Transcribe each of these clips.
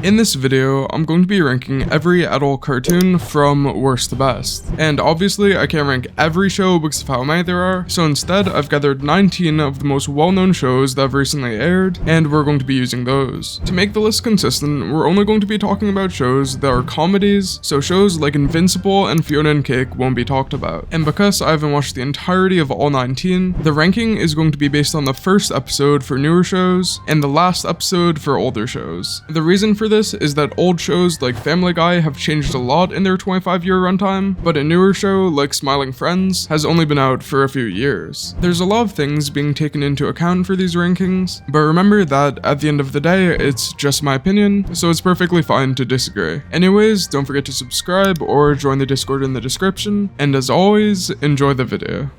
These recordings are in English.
In this video, I'm going to be ranking every adult cartoon from worst to best. And obviously, I can't rank every show because of how many there are, so instead, I've gathered 19 of the most well-known shows that have recently aired, and we're going to be using those. To make the list consistent, we're only going to be talking about shows that are comedies, so shows like Invincible and Fiona and Cake won't be talked about. And because I haven't watched the entirety of all 19, the ranking is going to be based on the first episode for newer shows, and the last episode for older shows. The reason for this is that old shows like Family Guy have changed a lot in their 25-year runtime, but a newer show like Smiling Friends has only been out for a few years. There's a lot of things being taken into account for these rankings, but remember that at the end of the day, it's just my opinion, so it's perfectly fine to disagree. Anyways, don't forget to subscribe or join the Discord in the description, and as always, enjoy the video.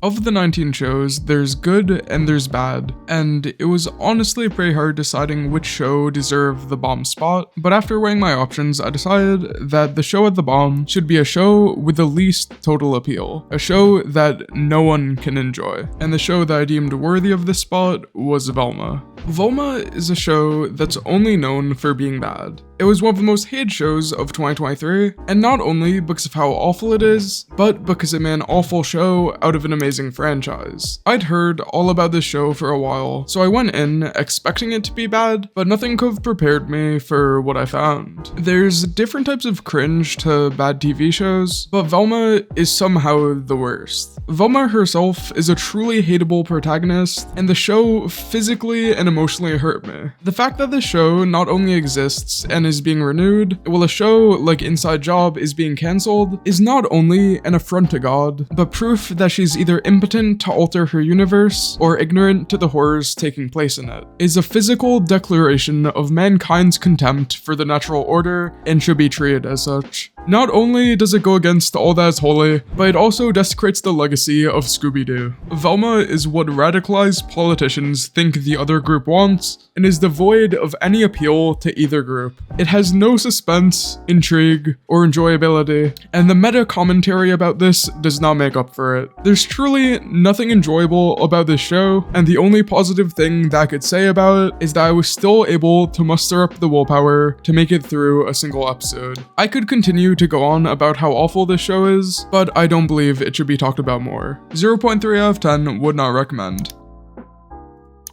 Of the 19 shows, there's good and there's bad, and it was honestly pretty hard deciding which show deserved the bomb spot, but after weighing my options, I decided that the show at the bomb should be a show with the least total appeal, a show that no one can enjoy, and the show that I deemed worthy of this spot was Velma. Velma is a show that's only known for being bad. It was one of the most hated shows of 2023, and not only because of how awful it is, but because it made an awful show out of an amazing franchise. I'd heard all about this show for a while, so I went in expecting it to be bad, but nothing could have prepared me for what I found. There's different types of cringe to bad TV shows, but Velma is somehow the worst. Velma herself is a truly hateable protagonist, and the show physically and emotionally hurt me. The fact that the show not only exists and is being renewed, while a show like Inside Job is being cancelled, is not only an affront to God, but proof that she's either impotent to alter her universe or ignorant to the horrors taking place in it. Is a physical declaration of mankind's contempt for the natural order and should be treated as such. Not only does it go against all that is holy, but it also desecrates the legacy of Scooby-Doo. Velma is what radicalized politicians think the other group wants, and is devoid of any appeal to either group. It has no suspense, intrigue, or enjoyability, and the meta commentary about this does not make up for it. There's truly nothing enjoyable about this show, and the only positive thing that I could say about it is that I was still able to muster up the willpower to make it through a single episode. I could continue to go on about how awful this show is, but I don't believe it should be talked about more. 0.3 out of 10 would not recommend.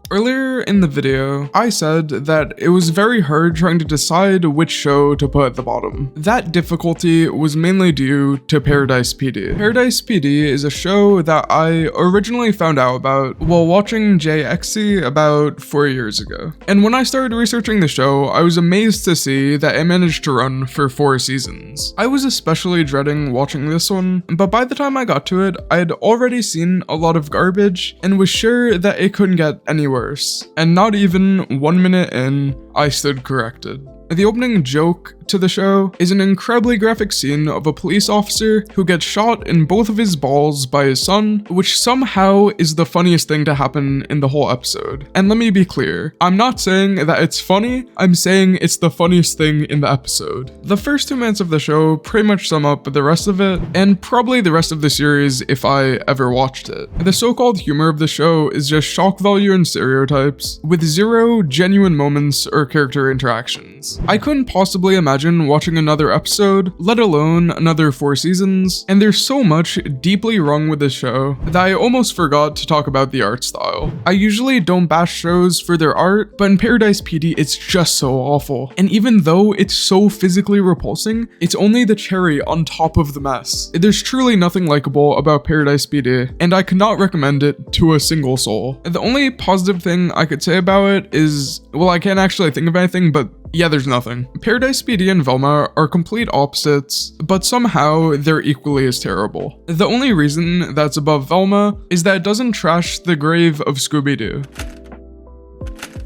Earlier in the video, I said that it was very hard trying to decide which show to put at the bottom. That difficulty was mainly due to Paradise PD. Paradise PD is a show that I originally found out about while watching JXC about 4 years ago. And when I started researching the show, I was amazed to see that it managed to run for 4 seasons. I was especially dreading watching this one, but by the time I got to it, I had already seen a lot of garbage and was sure that it couldn't get any worse. And not even 1 minute in, I stood corrected. The opening joke to the show is an incredibly graphic scene of a police officer who gets shot in both of his balls by his son, which somehow is the funniest thing to happen in the whole episode. And let me be clear, I'm not saying that it's funny, I'm saying it's the funniest thing in the episode. The first 2 minutes of the show pretty much sum up the rest of it, and probably the rest of the series if I ever watched it. The so-called humor of the show is just shock value and stereotypes, with zero genuine moments or character interactions. I couldn't possibly imagine watching another episode, let alone another 4 seasons, and there's so much deeply wrong with this show that I almost forgot to talk about the art style. I usually don't bash shows for their art, but in Paradise PD it's just so awful, and even though it's so physically repulsing, it's only the cherry on top of the mess. There's truly nothing likable about Paradise PD, and I could not recommend it to a single soul. The only positive thing I could say about it is, well, I can't actually think of anything, but yeah, there's nothing. Paradise PD and Velma are complete opposites, but somehow they're equally as terrible. The only reason that's above Velma is that it doesn't trash the grave of Scooby-Doo.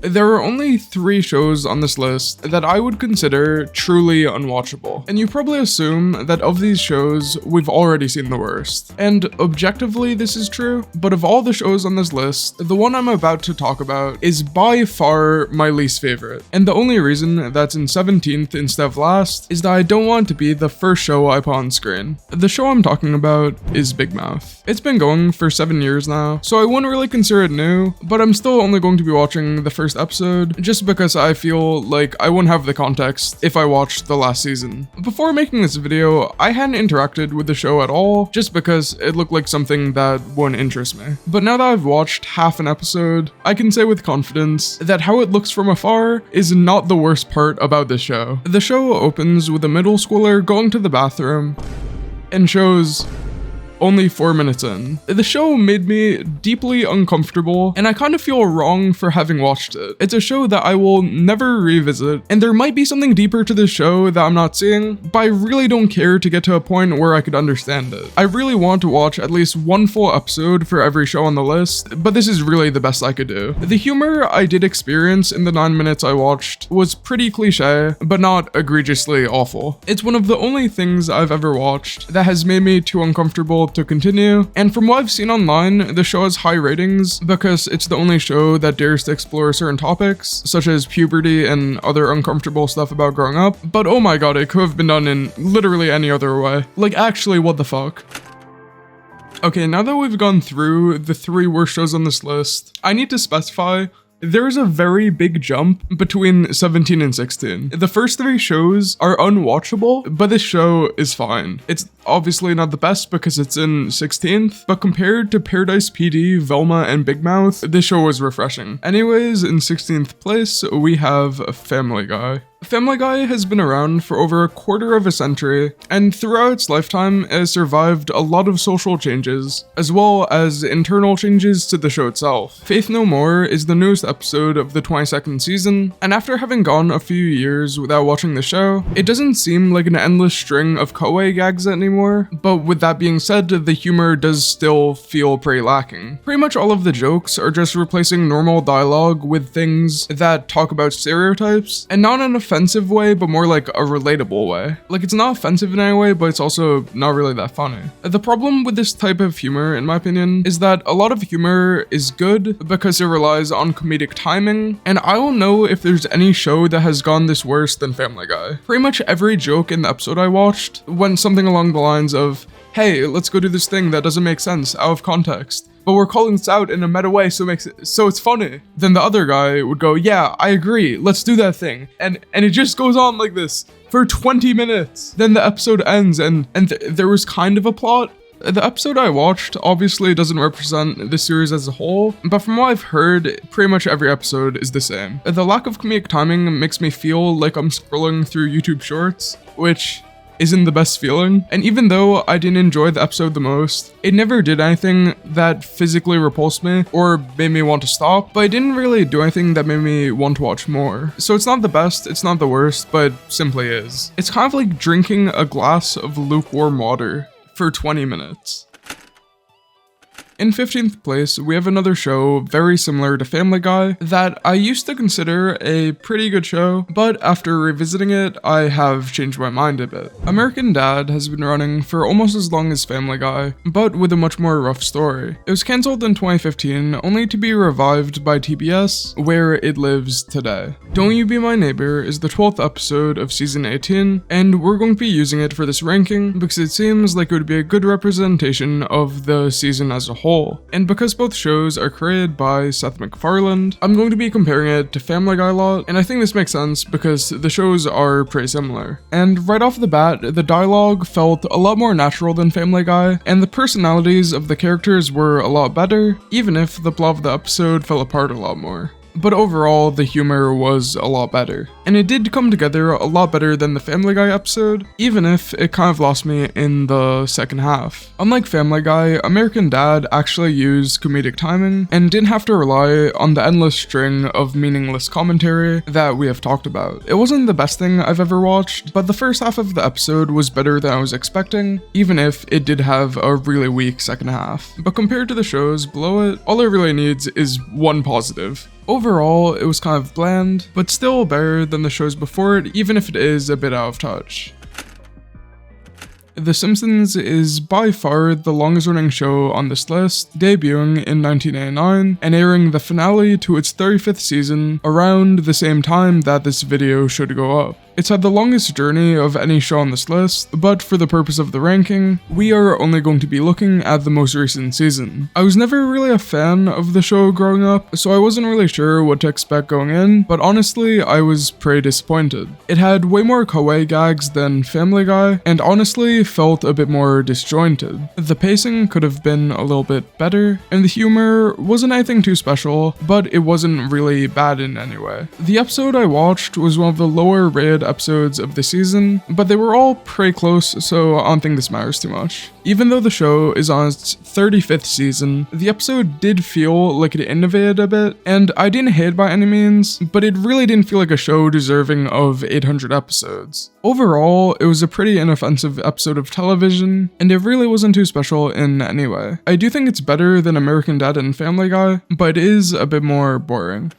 There are only 3 shows on this list that I would consider truly unwatchable, and you probably assume that of these shows, we've already seen the worst. And objectively, this is true, but of all the shows on this list, the one I'm about to talk about is by far my least favorite. And the only reason that's in 17th instead of last is that I don't want it to be the first show I put on screen. The show I'm talking about is Big Mouth. It's been going for 7 years now, so I wouldn't really consider it new, but I'm still only going to be watching the first first episode, just because I feel like I wouldn't have the context if I watched the last season. Before making this video, I hadn't interacted with the show at all, just because it looked like something that wouldn't interest me. But now that I've watched half an episode, I can say with confidence that how it looks from afar is not the worst part about this show. The show opens with a middle schooler going to the bathroom and shows only 4 minutes in. The show made me deeply uncomfortable, and I kind of feel wrong for having watched it. It's a show that I will never revisit, and there might be something deeper to this show that I'm not seeing, but I really don't care to get to a point where I could understand it. I really want to watch at least one full episode for every show on the list, but this is really the best I could do. The humor I did experience in the 9 minutes I watched was pretty cliche, but not egregiously awful. It's one of the only things I've ever watched that has made me too uncomfortable to continue, and from what I've seen online, the show has high ratings because it's the only show that dares to explore certain topics, such as puberty and other uncomfortable stuff about growing up, but oh my god, it could have been done in literally any other way. Like, actually, what the fuck? Okay, now that we've gone through the 3 worst shows on this list, I need to specify there is a very big jump between 17 and 16. The first 3 shows are unwatchable, but this show is fine. It's obviously not the best because it's in 16th, but compared to Paradise PD, Velma, and Big Mouth, this show was refreshing. Anyways, in 16th place, we have Family Guy. Family Guy has been around for over a quarter of a century, and throughout its lifetime, it has survived a lot of social changes, as well as internal changes to the show itself. Faith No More is the newest episode of the 22nd season, and after having gone a few years without watching the show, it doesn't seem like an endless string of Koei gags anymore, but with that being said, the humor does still feel pretty lacking. Pretty much all of the jokes are just replacing normal dialogue with things that talk about stereotypes, and not in a offensive way, but more like a relatable way. Like, it's not offensive in any way, but it's also not really that funny. The problem with this type of humor, in my opinion, is that a lot of humor is good because it relies on comedic timing, and I don't know if there's any show that has gone this worse than Family Guy. Pretty much every joke in the episode I watched went something along the lines of, hey, let's go do this thing that doesn't make sense out of context, but we're calling this out in a meta way so it's funny. Then the other guy would go, yeah, I agree, let's do that thing. And it just goes on like this for 20 minutes. Then the episode ends and there was kind of a plot. The episode I watched obviously doesn't represent the series as a whole, but from what I've heard, pretty much every episode is the same. The lack of comedic timing makes me feel like I'm scrolling through YouTube Shorts, which isn't the best feeling. And even though I didn't enjoy the episode the most, it never did anything that physically repulsed me or made me want to stop, but it didn't really do anything that made me want to watch more. So it's not the best, it's not the worst, but simply is. It's kind of like drinking a glass of lukewarm water for 20 minutes. In 15th place, we have another show very similar to Family Guy that I used to consider a pretty good show, but after revisiting it, I have changed my mind a bit. American Dad has been running for almost as long as Family Guy, but with a much more rough story. It was cancelled in 2015, only to be revived by TBS, where it lives today. Don't You Be My Neighbor is the 12th episode of season 18, and we're going to be using it for this ranking because it seems like it would be a good representation of the season as a whole. And because both shows are created by Seth MacFarlane, I'm going to be comparing it to Family Guy a lot, and I think this makes sense because the shows are pretty similar. And right off the bat, the dialogue felt a lot more natural than Family Guy, and the personalities of the characters were a lot better, even if the plot of the episode fell apart a lot more. But overall, the humor was a lot better. And it did come together a lot better than the Family Guy episode, even if it kind of lost me in the second half. Unlike Family Guy, American Dad actually used comedic timing and didn't have to rely on the endless string of meaningless commentary that we have talked about. It wasn't the best thing I've ever watched, but the first half of the episode was better than I was expecting, even if it did have a really weak second half. But compared to the shows below it, all it really needs is one positive. Overall, it was kind of bland, but still better than the shows before it, even if it is a bit out of touch. The Simpsons is by far the longest running show on this list, debuting in 1989 and airing the finale to its 35th season around the same time that this video should go up. It's had the longest journey of any show on this list, but for the purpose of the ranking, we are only going to be looking at the most recent season. I was never really a fan of the show growing up, so I wasn't really sure what to expect going in, but honestly, I was pretty disappointed. It had way more kawaii gags than Family Guy, and honestly felt a bit more disjointed. The pacing could have been a little bit better, and the humor wasn't anything too special, but it wasn't really bad in any way. The episode I watched was one of the lower rated episodes of the season, but they were all pretty close, so I don't think this matters too much. Even though the show is on its 35th season, the episode did feel like it innovated a bit, and I didn't hate it by any means, but it really didn't feel like a show deserving of 800 episodes. Overall, it was a pretty inoffensive episode of television, and it really wasn't too special in any way. I do think it's better than American Dad and Family Guy, but it is a bit more boring.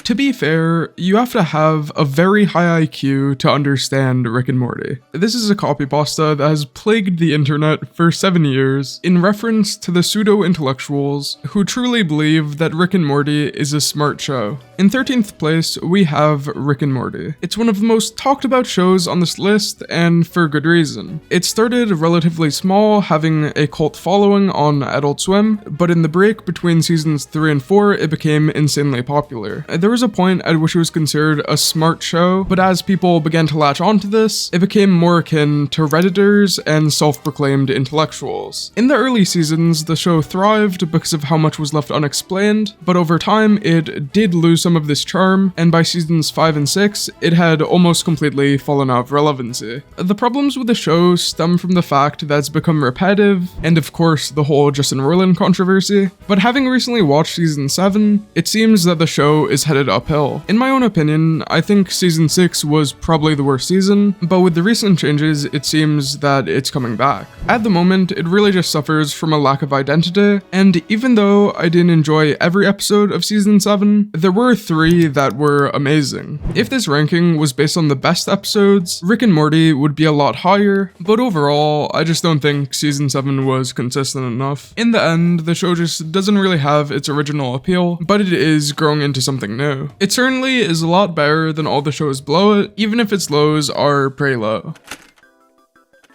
To be fair, you have to have a very high IQ to understand Rick and Morty. This is a copypasta that has plagued the internet for 7 years in reference to the pseudo-intellectuals who truly believe that Rick and Morty is a smart show. In 13th place, we have Rick and Morty. It's one of the most talked about shows on this list, and for good reason. It started relatively small, having a cult following on Adult Swim, but in the break between seasons 3 and 4, it became insanely popular. There was a point at which it was considered a smart show, but as people began to latch onto this, it became more akin to Redditors and self-proclaimed intellectuals. In the early seasons, the show thrived because of how much was left unexplained, but over time, it did lose some of this charm, and by seasons 5 and 6, it had almost completely fallen out of relevancy. The problems with the show stem from the fact that it's become repetitive, and of course, the whole Justin Roiland controversy, but having recently watched season 7, it seems that the show is headed uphill. In my own opinion, I think season 6 was probably the worst season, but with the recent changes, it seems that it's coming back. At the moment, it really just suffers from a lack of identity, and even though I didn't enjoy every episode of season 7, there were 3 that were amazing. If this ranking was based on the best episodes, Rick and Morty would be a lot higher, but overall, I just don't think season 7 was consistent enough. In the end, the show just doesn't really have its original appeal, but it is growing into something new. It certainly is a lot better than all the shows below it, even if its lows are pretty low.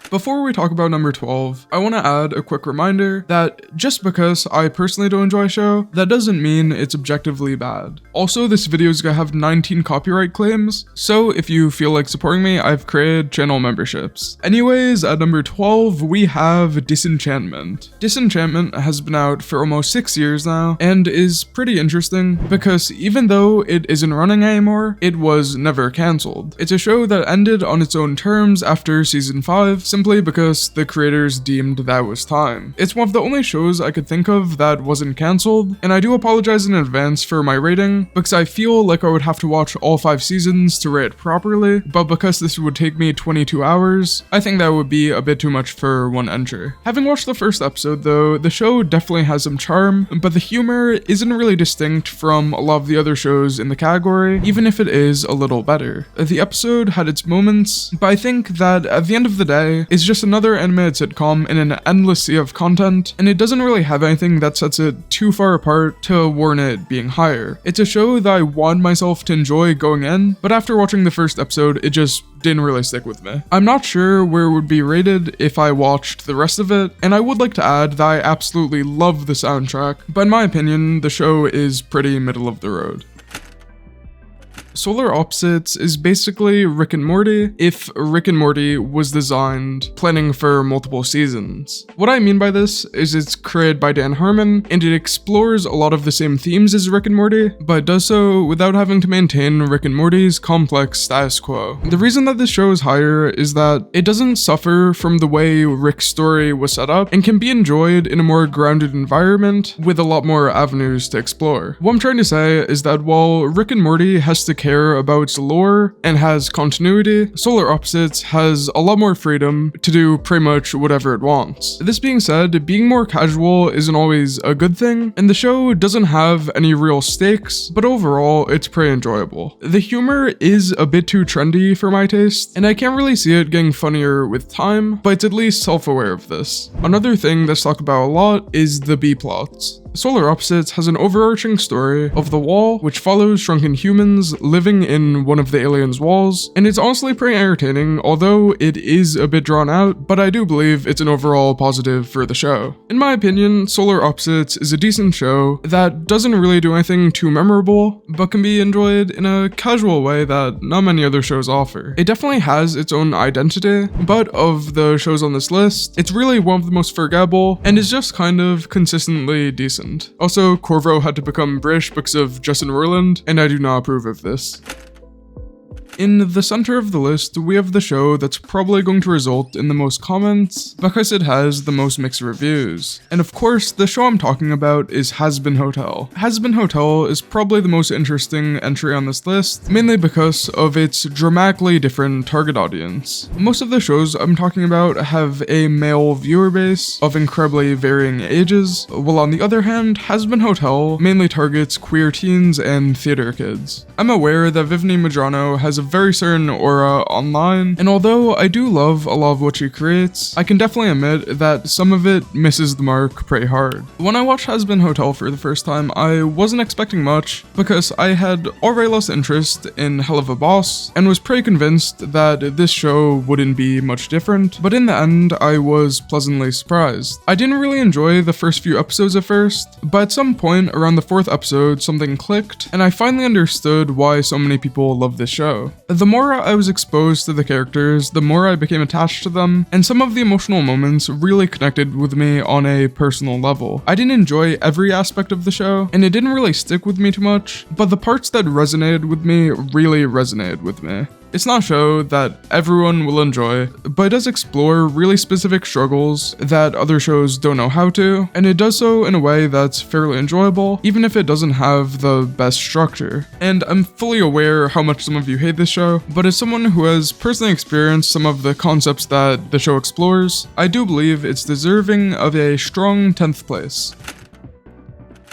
Before we talk about number 12, I want to add a quick reminder that just because I personally don't enjoy a show, that doesn't mean it's objectively bad. Also, this video is gonna have 19 copyright claims, so if you feel like supporting me, I've created channel memberships. Anyways, at number 12, we have Disenchantment. Disenchantment has been out for almost 6 years now, and is pretty interesting because even though it isn't running anymore, it was never cancelled. It's a show that ended on its own terms after season 5, simply because the creators deemed that was time. It's one of the only shows I could think of that wasn't cancelled, and I do apologize in advance for my rating, because I feel like I would have to watch all 5 seasons to rate it properly, but because this would take me 22 hours, I think that would be a bit too much for one entry. Having watched the first episode though, the show definitely has some charm, but the humor isn't really distinct from a lot of the other shows in the category, even if it is a little better. The episode had its moments, but I think that at the end of the day, it's just another animated sitcom in an endless sea of content, and it doesn't really have anything that sets it too far apart to warrant it being higher. It's a show that I want myself to enjoy going in, but after watching the first episode, it just didn't really stick with me. I'm not sure where it would be rated if I watched the rest of it, and I would like to add that I absolutely love the soundtrack, but in my opinion, the show is pretty middle of the road. Solar Opposites is basically Rick and Morty if Rick and Morty was designed planning for multiple seasons. What I mean by this is it's created by Dan Harmon, and it explores a lot of the same themes as Rick and Morty, but does so without having to maintain Rick and Morty's complex status quo. The reason that this show is higher is that it doesn't suffer from the way Rick's story was set up, and can be enjoyed in a more grounded environment with a lot more avenues to explore. What I'm trying to say is that while Rick and Morty has to care about its lore and has continuity, Solar Opposites has a lot more freedom to do pretty much whatever it wants. This being said, being more casual isn't always a good thing, and the show doesn't have any real stakes, but overall, it's pretty enjoyable. The humor is a bit too trendy for my taste, and I can't really see it getting funnier with time, but it's at least self-aware of this. Another thing that's talked about a lot is the B-plots. Solar Opposites has an overarching story of the wall, which follows shrunken humans living in one of the aliens' walls, and it's honestly pretty entertaining, although it is a bit drawn out, but I do believe it's an overall positive for the show. In my opinion, Solar Opposites is a decent show that doesn't really do anything too memorable, but can be enjoyed in a casual way that not many other shows offer. It definitely has its own identity, but of the shows on this list, it's really one of the most forgettable and is just kind of consistently decent. Also, Corvo had to become British because of Justin Roiland, and I do not approve of this. In the center of the list, we have the show that's probably going to result in the most comments because it has the most mixed reviews. And of course, the show I'm talking about is Has-Been Hotel. Has-Been Hotel is probably the most interesting entry on this list, mainly because of its dramatically different target audience. Most of the shows I'm talking about have a male viewer base of incredibly varying ages, while on the other hand, Has-Been Hotel mainly targets queer teens and theater kids. I'm aware that Vivni Madrano has a very certain aura online, and although I do love a lot of what she creates, I can definitely admit that some of it misses the mark pretty hard. When I watched Has-Been Hotel for the first time, I wasn't expecting much because I had already lost interest in Hell of a Boss and was pretty convinced that this show wouldn't be much different, but in the end I was pleasantly surprised. I didn't really enjoy the first few episodes at first, but at some point around the 4th episode something clicked and I finally understood why so many people love this show. The more I was exposed to the characters, the more I became attached to them, and some of the emotional moments really connected with me on a personal level. I didn't enjoy every aspect of the show, and it didn't really stick with me too much, but the parts that resonated with me really resonated with me. It's not a show that everyone will enjoy, but it does explore really specific struggles that other shows don't know how to, and it does so in a way that's fairly enjoyable, even if it doesn't have the best structure. And I'm fully aware how much some of you hate this show, but as someone who has personally experienced some of the concepts that the show explores, I do believe it's deserving of a strong 10th place.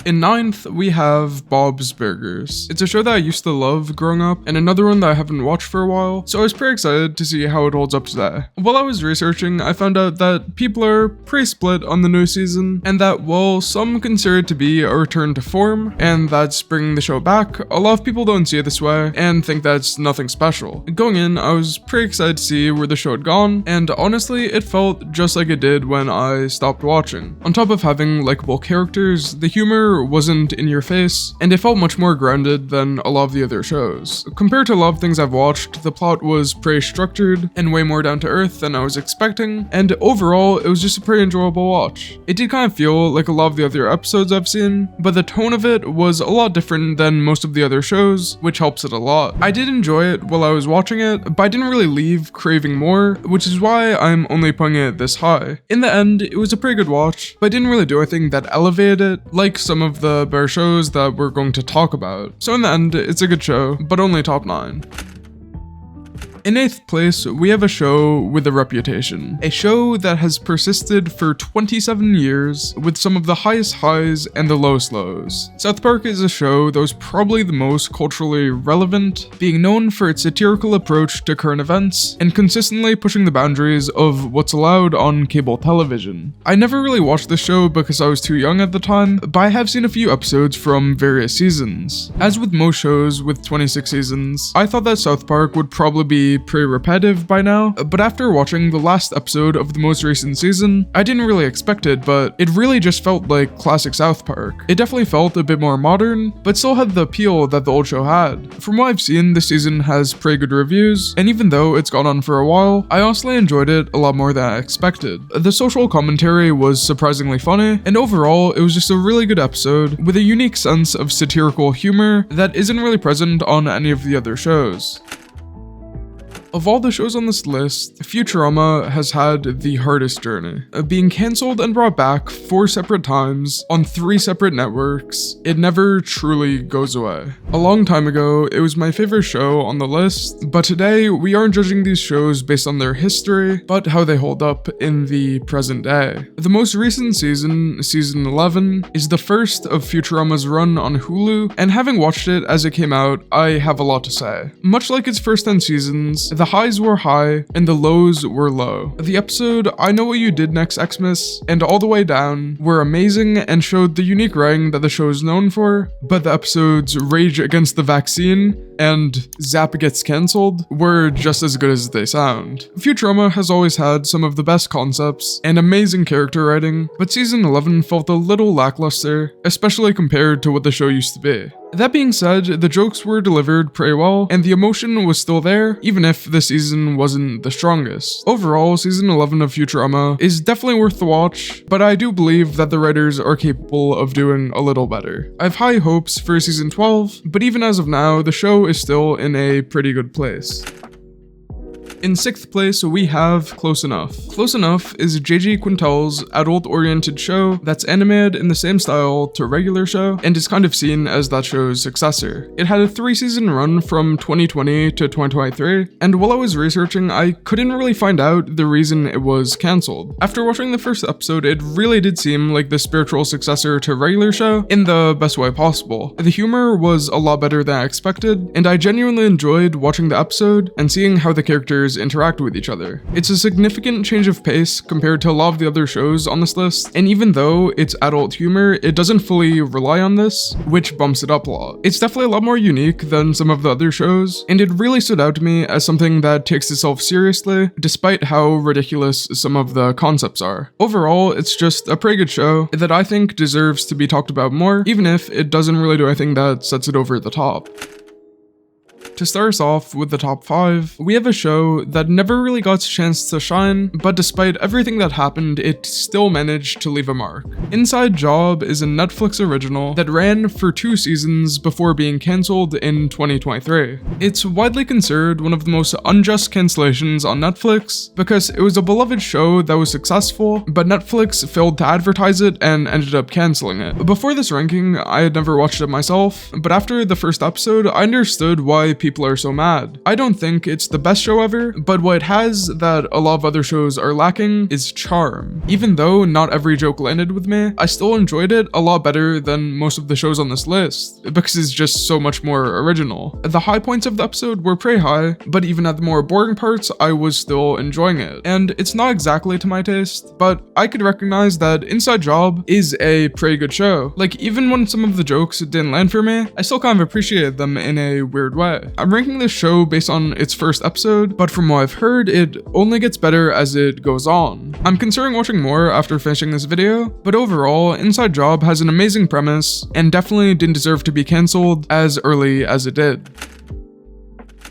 In 9th, we have Bob's Burgers. It's a show that I used to love growing up, and another one that I haven't watched for a while, so I was pretty excited to see how it holds up today. While I was researching, I found out that people are pretty split on the new season, and that while some consider it to be a return to form, and that's bringing the show back, a lot of people don't see it this way, and think that's nothing special. Going in, I was pretty excited to see where the show had gone, and honestly, it felt just like it did when I stopped watching. On top of having likable characters, the humor wasn't in your face, and it felt much more grounded than a lot of the other shows. Compared to a lot of things I've watched, the plot was pretty structured and way more down to earth than I was expecting, and overall, it was just a pretty enjoyable watch. It did kind of feel like a lot of the other episodes I've seen, but the tone of it was a lot different than most of the other shows, which helps it a lot. I did enjoy it while I was watching it, but I didn't really leave craving more, which is why I'm only putting it this high. In the end, it was a pretty good watch, but I didn't really do anything that elevated it, like some of the better shows that we're going to talk about. So in the end, it's a good show, but only top 9. In 8th place, we have a show with a reputation. A show that has persisted for 27 years with some of the highest highs and the lowest lows. South Park is a show that was probably the most culturally relevant, being known for its satirical approach to current events and consistently pushing the boundaries of what's allowed on cable television. I never really watched this show because I was too young at the time, but I have seen a few episodes from various seasons. As with most shows with 26 seasons, I thought that South Park would probably be pretty repetitive by now, but after watching the last episode of the most recent season, I didn't really expect it, but it really just felt like classic South Park. It definitely felt a bit more modern, but still had the appeal that the old show had. From what I've seen, this season has pretty good reviews, and even though it's gone on for a while, I honestly enjoyed it a lot more than I expected. The social commentary was surprisingly funny, and overall, it was just a really good episode with a unique sense of satirical humor that isn't really present on any of the other shows. Of all the shows on this list, Futurama has had the hardest journey. Being cancelled and brought back 4 separate times on 3 separate networks, it never truly goes away. A long time ago, it was my favorite show on the list, but today we aren't judging these shows based on their history, but how they hold up in the present day. The most recent season, season 11, is the first of Futurama's run on Hulu, and having watched it as it came out, I have a lot to say. Much like its first 10 seasons, The highs were high and the lows were low. The episode I Know What You Did Next Xmas and All the Way Down were amazing and showed the unique writing that the show is known for, but the episodes Rage Against the Vaccine and Zap Gets Cancelled were just as good as they sound. Futurama has always had some of the best concepts and amazing character writing, but season 11 felt a little lackluster, especially compared to what the show used to be. That being said, the jokes were delivered pretty well, and the emotion was still there, even if the season wasn't the strongest. Overall, season 11 of Futurama is definitely worth the watch, but I do believe that the writers are capable of doing a little better. I have high hopes for season 12, but even as of now, the show is still in a pretty good place. In 6th place, we have Close Enough. Close Enough is JG Quintel's adult-oriented show that's animated in the same style to regular show and is kind of seen as that show's successor. It had a 3-season run from 2020 to 2023, and while I was researching, I couldn't really find out the reason it was cancelled. After watching the first episode, it really did seem like the spiritual successor to regular show in the best way possible. The humor was a lot better than I expected, and I genuinely enjoyed watching the episode and seeing how the characters interact with each other. It's a significant change of pace compared to a lot of the other shows on this list, and even though it's adult humor, it doesn't fully rely on this, which bumps it up a lot. It's definitely a lot more unique than some of the other shows, and it really stood out to me as something that takes itself seriously, despite how ridiculous some of the concepts are. Overall, it's just a pretty good show that I think deserves to be talked about more, even if it doesn't really do anything that sets it over the top. To start us off with the top 5, we have a show that never really got a chance to shine, but despite everything that happened, it still managed to leave a mark. Inside Job is a Netflix original that ran for 2 seasons before being cancelled in 2023. It's widely considered one of the most unjust cancellations on Netflix because it was a beloved show that was successful, but Netflix failed to advertise it and ended up cancelling it. Before this ranking, I had never watched it myself, but after the first episode, I understood why people are so mad. I don't think it's the best show ever, but what it has that a lot of other shows are lacking is charm. Even though not every joke landed with me, I still enjoyed it a lot better than most of the shows on this list, because it's just so much more original. The high points of the episode were pretty high, but even at the more boring parts, I was still enjoying it. And it's not exactly to my taste, but I could recognize that Inside Job is a pretty good show. Like, even when some of the jokes didn't land for me, I still kind of appreciated them in a weird way. I'm ranking this show based on its first episode, but from what I've heard, it only gets better as it goes on. I'm considering watching more after finishing this video, but overall, Inside Job has an amazing premise and definitely didn't deserve to be cancelled as early as it did.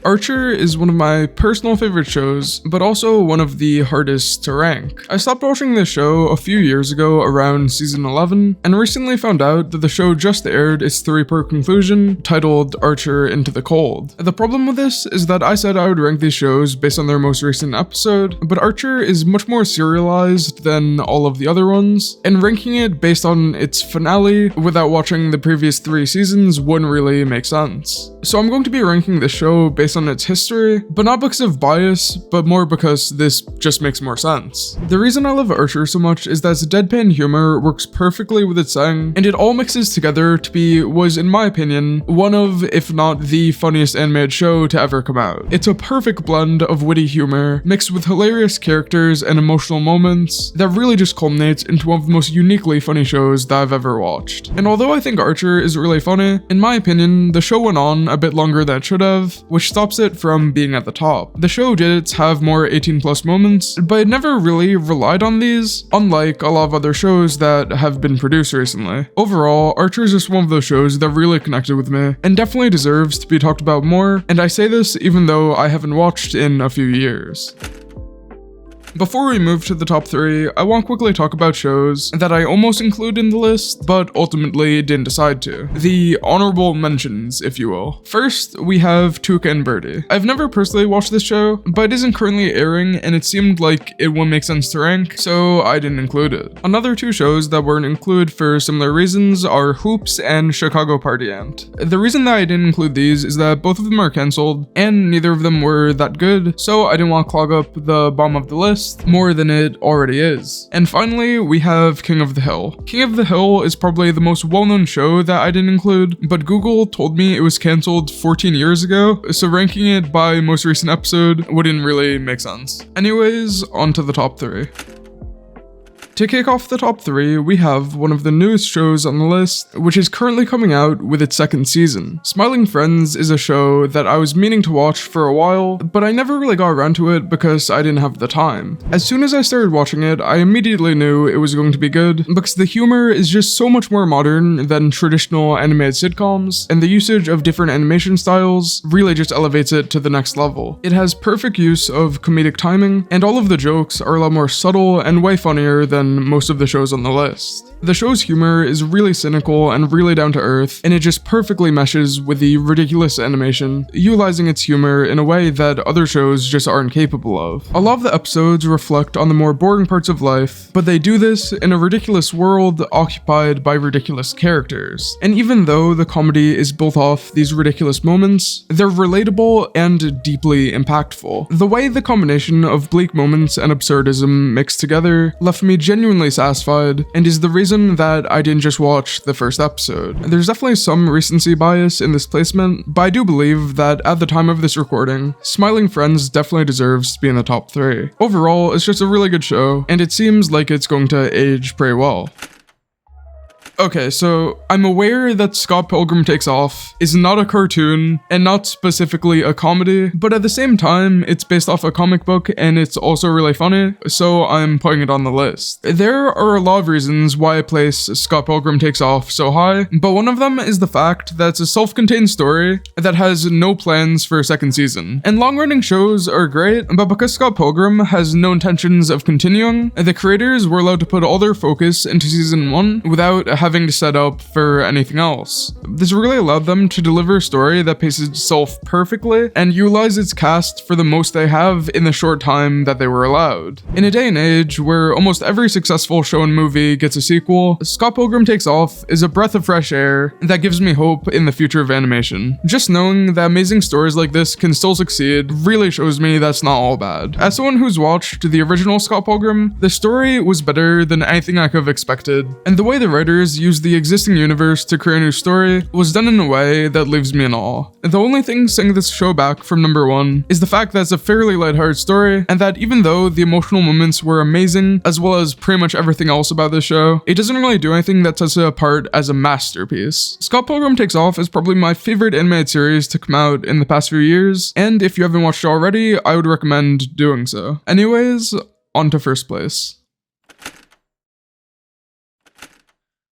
Archer is one of my personal favorite shows, but also one of the hardest to rank. I stopped watching this show a few years ago around season 11, and recently found out that the show just aired its 3-part conclusion titled Archer Into the Cold. The problem with this is that I said I would rank these shows based on their most recent episode, but Archer is much more serialized than all of the other ones, and ranking it based on its finale without watching the previous 3 seasons wouldn't really make sense. So I'm going to be ranking this show based on its history, but not because of bias, but more because this just makes more sense. The reason I love Archer so much is that its deadpan humor works perfectly with its setting, and it all mixes together to be, was in my opinion, one of, if not the funniest animated show to ever come out. It's a perfect blend of witty humor, mixed with hilarious characters and emotional moments, that really just culminates into one of the most uniquely funny shows that I've ever watched. And although I think Archer is really funny, in my opinion, the show went on a bit longer than it should have, which stops it from being at the top. The show did have more 18+ moments, but it never really relied on these, unlike a lot of other shows that have been produced recently. Overall, Archer is just one of those shows that really connected with me, and definitely deserves to be talked about more, and I say this even though I haven't watched in a few years. Before we move to the top 3, I want to quickly talk about shows that I almost include in the list, but ultimately didn't decide to. The honorable mentions, if you will. First, we have Tuca and Birdie. I've never personally watched this show, but it isn't currently airing, and it seemed like it wouldn't make sense to rank, so I didn't include it. Another 2 shows that weren't included for similar reasons are Hoops and Chicago Party Ant. The reason that I didn't include these is that both of them are cancelled, and neither of them were that good, so I didn't want to clog up the bottom of the list, list more than it already is. And finally, we have King of the Hill. King of the Hill is probably the most well-known show that I didn't include, but Google told me it was cancelled 14 years ago, so ranking it by most recent episode wouldn't really make sense. Anyways, on to the top 3. To kick off the top 3, we have one of the newest shows on the list, which is currently coming out with its 2nd season. Smiling Friends is a show that I was meaning to watch for a while, but I never really got around to it because I didn't have the time. As soon as I started watching it, I immediately knew it was going to be good, because the humor is just so much more modern than traditional animated sitcoms, and the usage of different animation styles really just elevates it to the next level. It has perfect use of comedic timing, and all of the jokes are a lot more subtle and way funnier than most of the shows on the list. The show's humor is really cynical and really down to earth, and it just perfectly meshes with the ridiculous animation, utilizing its humor in a way that other shows just aren't capable of. A lot of the episodes reflect on the more boring parts of life, but they do this in a ridiculous world occupied by ridiculous characters. And even though the comedy is built off these ridiculous moments, they're relatable and deeply impactful. The way the combination of bleak moments and absurdism mixed together left me genuinely satisfied, and is the reason that I didn't just watch the first episode. There's definitely some recency bias in this placement, but I do believe that at the time of this recording, Smiling Friends definitely deserves to be in the top 3. Overall, it's just a really good show, and it seems like it's going to age pretty well. Okay, so I'm aware that Scott Pilgrim Takes Off is not a cartoon and not specifically a comedy, but at the same time, it's based off a comic book and it's also really funny, so I'm putting it on the list. There are a lot of reasons why I place Scott Pilgrim Takes Off so high, but one of them is the fact that it's a self-contained story that has no plans for a 2nd season. And long-running shows are great, but because Scott Pilgrim has no intentions of continuing, the creators were allowed to put all their focus into season 1 without having to set up for anything else. This really allowed them to deliver a story that paces itself perfectly and utilize its cast for the most they have in the short time that they were allowed. In a day and age where almost every successful show and movie gets a sequel, Scott Pilgrim Takes Off is a breath of fresh air that gives me hope in the future of animation. Just knowing that amazing stories like this can still succeed really shows me that's not all bad. As someone who's watched the original Scott Pilgrim, the story was better than anything I could have expected, and the way the writers used the existing universe to create a new story was done in a way that leaves me in awe. The only thing setting this show back from number 1 is the fact that it's a fairly lighthearted story, and that even though the emotional moments were amazing, as well as pretty much everything else about this show, it doesn't really do anything that sets it apart as a masterpiece. Scott Pilgrim Takes Off is probably my favorite animated series to come out in the past few years, and if you haven't watched it already, I would recommend doing so. Anyways, on to first place.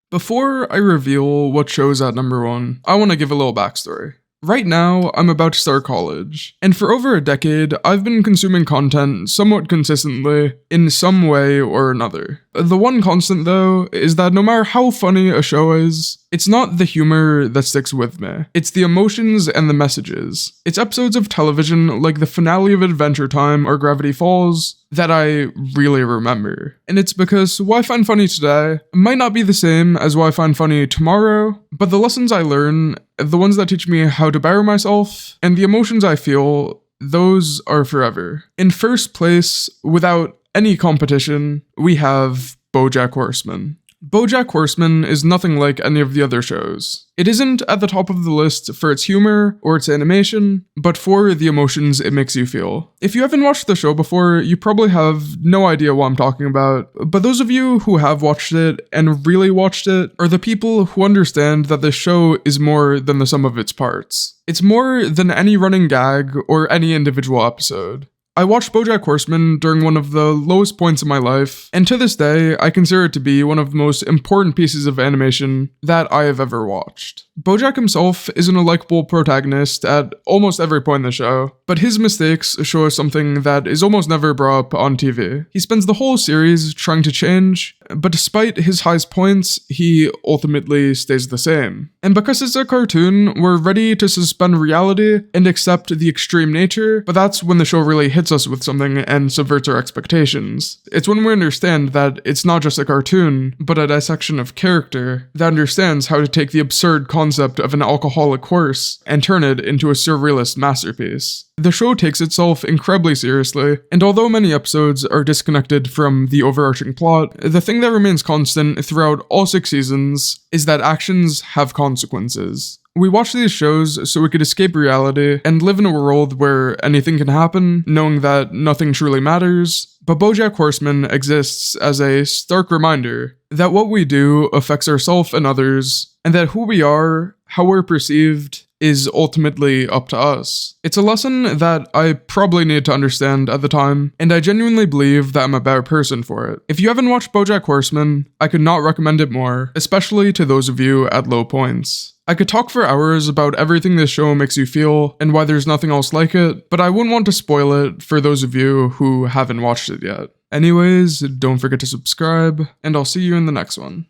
Before I reveal what show's at number 1, I want to give a little backstory. Right now, I'm about to start college, and for over a decade, I've been consuming content somewhat consistently in some way or another. The one constant, though, is that no matter how funny a show is, it's not the humor that sticks with me. It's the emotions and the messages. It's episodes of television like the finale of Adventure Time or Gravity Falls that I really remember. And it's because what I find funny today might not be the same as what I find funny tomorrow, but the lessons I learn, the ones that teach me how to better myself, and the emotions I feel, those are forever. In first place, without any competition, we have BoJack Horseman. BoJack Horseman is nothing like any of the other shows. It isn't at the top of the list for its humor or its animation, but for the emotions it makes you feel. If you haven't watched the show before, you probably have no idea what I'm talking about, but those of you who have watched it and really watched it are the people who understand that the show is more than the sum of its parts. It's more than any running gag or any individual episode. I watched BoJack Horseman during one of the lowest points of my life, and to this day, I consider it to be one of the most important pieces of animation that I have ever watched. BoJack himself isn't a likable protagonist at almost every point in the show, but his mistakes show us something that is almost never brought up on TV. He spends the whole series trying to change, but despite his highest points, he ultimately stays the same. And because it's a cartoon, we're ready to suspend reality and accept the extreme nature, but that's when the show really hits us with something and subverts our expectations. It's when we understand that it's not just a cartoon, but a dissection of character that understands how to take the absurd concept of an alcoholic horse and turn it into a surrealist masterpiece. The show takes itself incredibly seriously, and although many episodes are disconnected from the overarching plot, the thing that remains constant throughout all 6 seasons is that actions have consequences. We watch these shows so we could escape reality and live in a world where anything can happen, knowing that nothing truly matters. But BoJack Horseman exists as a stark reminder that what we do affects ourselves and others, and that who we are, how we're perceived, is ultimately up to us. It's a lesson that I probably needed to understand at the time, and I genuinely believe that I'm a better person for it. If you haven't watched BoJack Horseman, I could not recommend it more, especially to those of you at low points. I could talk for hours about everything this show makes you feel and why there's nothing else like it, but I wouldn't want to spoil it for those of you who haven't watched it yet. Anyways, don't forget to subscribe, and I'll see you in the next one.